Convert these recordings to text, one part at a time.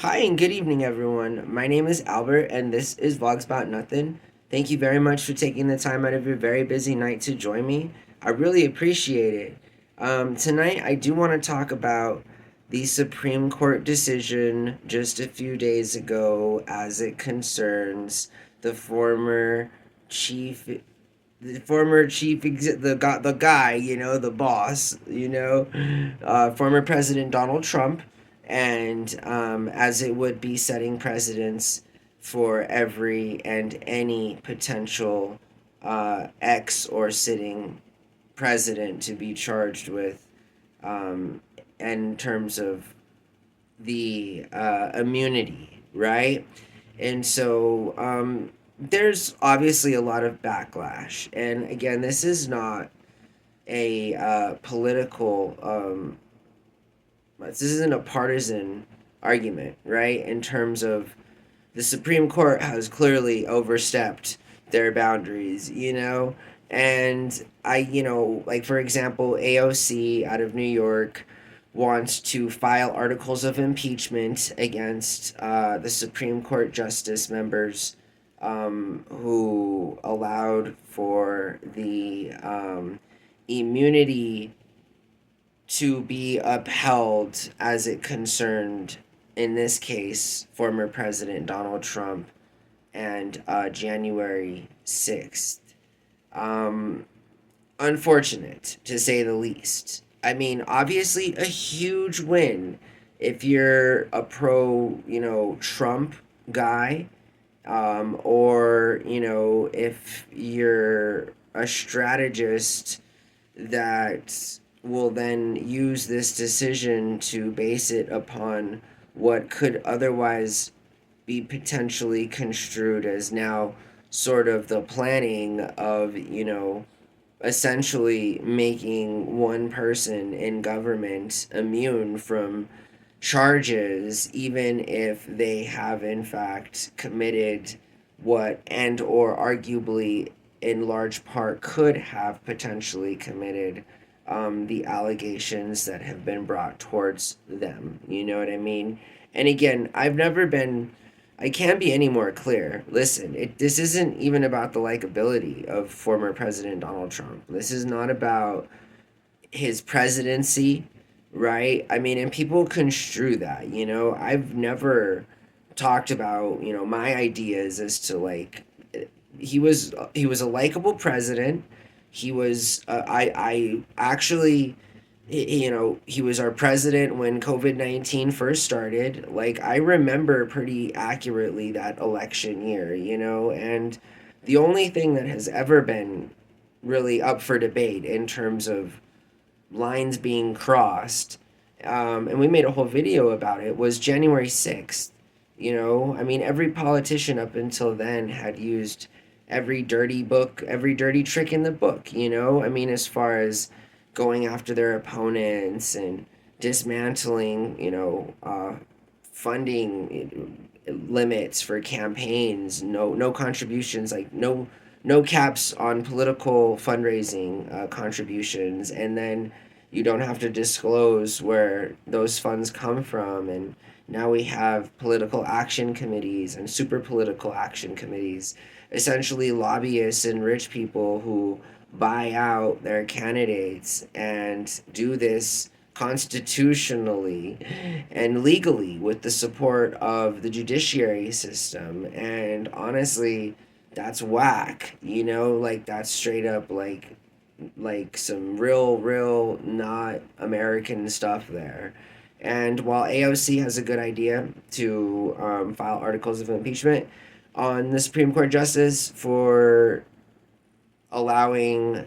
Hi and good evening, everyone. My name is Albert, and this is VlogsBoutNothin. Thank you very much for taking the time out of your very busy night to join me. I really appreciate it. Tonight, I do want to talk about the Supreme Court decision just a few days ago as it concerns the chief, the guy, the boss, former President Donald Trump, and as it would be setting precedents for every and any potential ex or sitting president to be charged with, um, in terms of the immunity, right? And so there's obviously a lot of backlash. And again, this is not a political, this isn't a partisan argument, right? In terms of the Supreme Court has clearly overstepped their boundaries, And like for example, AOC out of New York wants to file articles of impeachment against the Supreme Court justice members who allowed for the immunity to be upheld as it concerned, in this case, former President Donald Trump and January 6th. Um, Unfortunate, to say the least. I mean, obviously, a huge win if you're a pro, Trump guy, or, if you're a strategist that will then use this decision to base it upon what could otherwise be potentially construed as now sort of the planning of, essentially making one person in government immune from charges, even if they have in fact committed what and or arguably in large part could have potentially committed the allegations that have been brought towards them. You know what I mean? And again, I can't be any more clear. Listen, this isn't even about the likability of former President Donald Trump. This is not about his presidency, right? I mean, and people construe that, I've never talked about, my ideas as to like he was a likable president. He was I actually he was our president when COVID-19 first started. Like, I remember pretty accurately that election year, and the only thing that has ever been really up for debate in terms of lines being crossed, and we made a whole video about it, was January 6th. I mean, every politician up until then had used every dirty trick in the book, I mean, as far as going after their opponents and dismantling, funding limits for campaigns, no contributions, like no caps on political fundraising contributions, and then you don't have to disclose where those funds come from. And now we have political action committees and super political action committees, essentially lobbyists and rich people who buy out their candidates and do this constitutionally and legally with the support of the judiciary system. And honestly, that's whack, like that's straight up like some real not American stuff there. And while AOC has a good idea to file articles of impeachment on the Supreme Court justice for allowing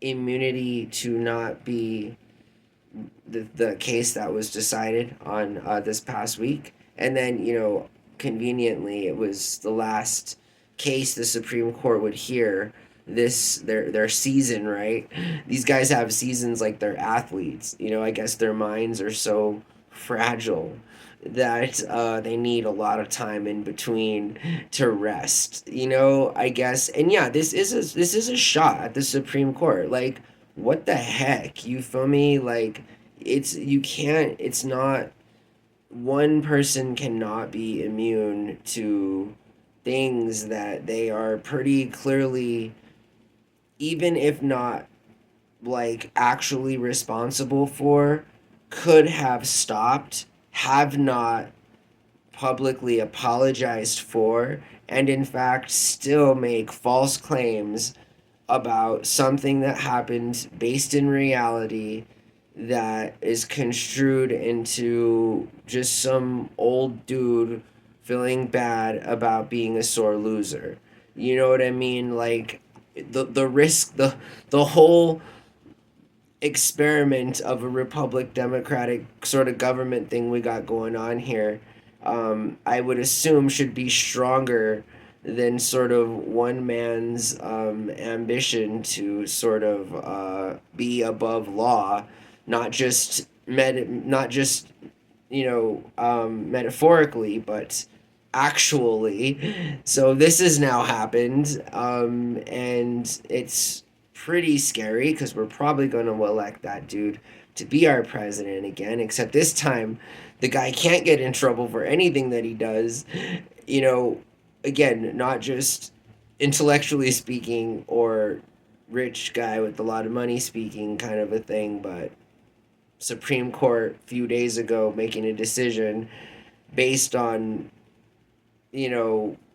immunity to not be the case that was decided on this past week. And then, conveniently, it was the last case the Supreme Court would hear their season, right? These guys have seasons like they're athletes. I guess their minds are so fragile that they need a lot of time in between to rest. I guess. And yeah, this is a shot at the Supreme Court. Like, what the heck? You feel me? Like, it's you can't. It's not. one person cannot be immune to things that they are pretty clearly, even if not like actually responsible for, could have stopped, have not publicly apologized for, and in fact still make false claims about something that happened based in reality that is construed into just some old dude feeling bad about being a sore loser. You know what I mean? Like the risk, the whole experiment of a republic democratic sort of government thing we got going on here, I would assume should be stronger than sort of one man's ambition to sort of be above law, not just not just metaphorically, but actually. So this has now happened, and it's pretty scary because we're probably going to elect that dude to be our president again, except this time the guy can't get in trouble for anything that he does. You know, again, not just intellectually speaking or rich guy with a lot of money speaking kind of a thing, but Supreme Court a few days ago making a decision based on,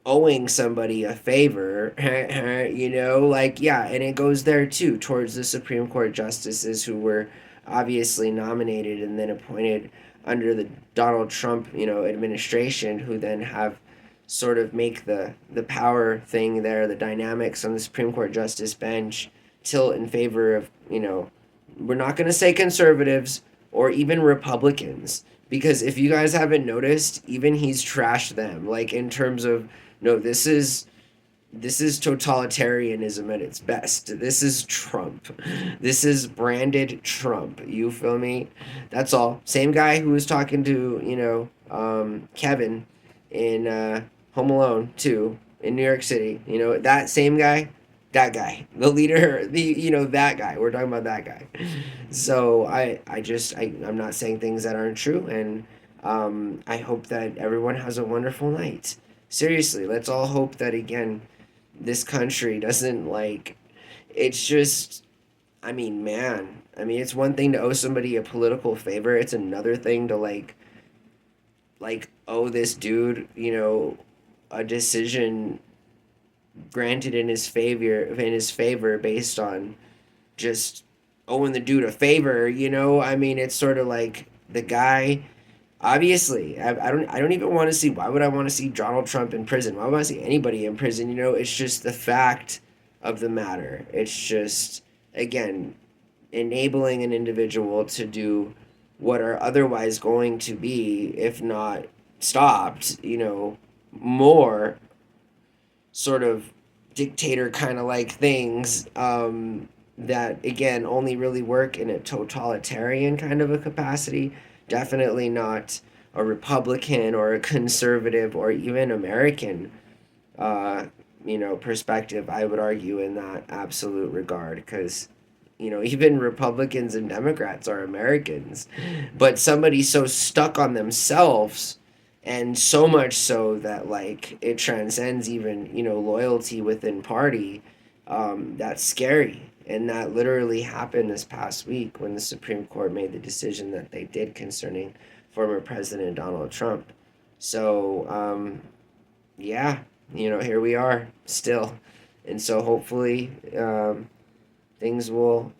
owing somebody a favor, like, yeah, and it goes there too, towards the Supreme Court justices who were obviously nominated and then appointed under the Donald Trump, administration, who then have sort of make the power thing there, the dynamics on the Supreme Court justice bench tilt in favor of, we're not going to say conservatives or even Republicans, because if you guys haven't noticed, even he's trashed them, like in terms of, no, this is totalitarianism at its best. This is Trump. This is branded Trump. You feel me? That's all. Same guy who was talking to, Kevin in Home Alone 2 in New York City. That same guy, that guy, the leader, that guy. We're talking about that guy. So I'm not saying things that aren't true, and I hope that everyone has a wonderful night. Seriously, let's all hope that, again, this country doesn't, like, it's just, I mean, man, it's one thing to owe somebody a political favor. It's another thing to owe this dude, a decision granted in his favor based on just owing the dude a favor. It's sort of like the guy. Obviously, I don't even want to see. Why would I want to see Donald Trump in prison? Why would I want to see anybody in prison? It's just the fact of the matter. It's just, again, enabling an individual to do what are otherwise going to be, if not stopped, more sort of dictator kind of like things, that, again, only really work in a totalitarian kind of a capacity. Definitely not a Republican or a conservative or even American, perspective, I would argue, in that absolute regard, because, even Republicans and Democrats are Americans. But somebody so stuck on themselves, and so much so that, like, it transcends even, loyalty within party, that's scary. And that literally happened this past week when the Supreme Court made the decision that they did concerning former President Donald Trump. So, yeah, here we are still. And so hopefully, things will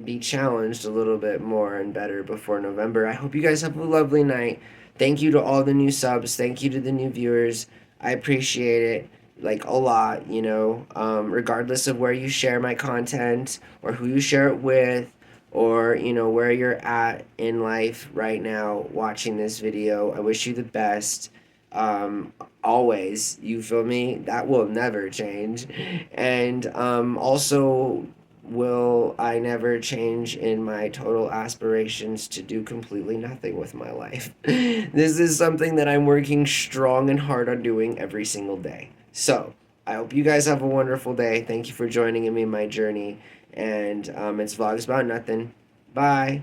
be challenged a little bit more and better before November. I hope you guys have a lovely night. Thank you to all the new subs. Thank you to the new viewers. I appreciate it, like, a lot, regardless of where you share my content or who you share it with, or, where you're at in life right now watching this video. I wish you the best. Always, you feel me? That will never change. And also, will I never change in my total aspirations to do completely nothing with my life. This is something that I'm working strong and hard on doing every single day. So, I hope you guys have a wonderful day. Thank you for joining me in my journey. And it's Vlogs About Nothing. Bye.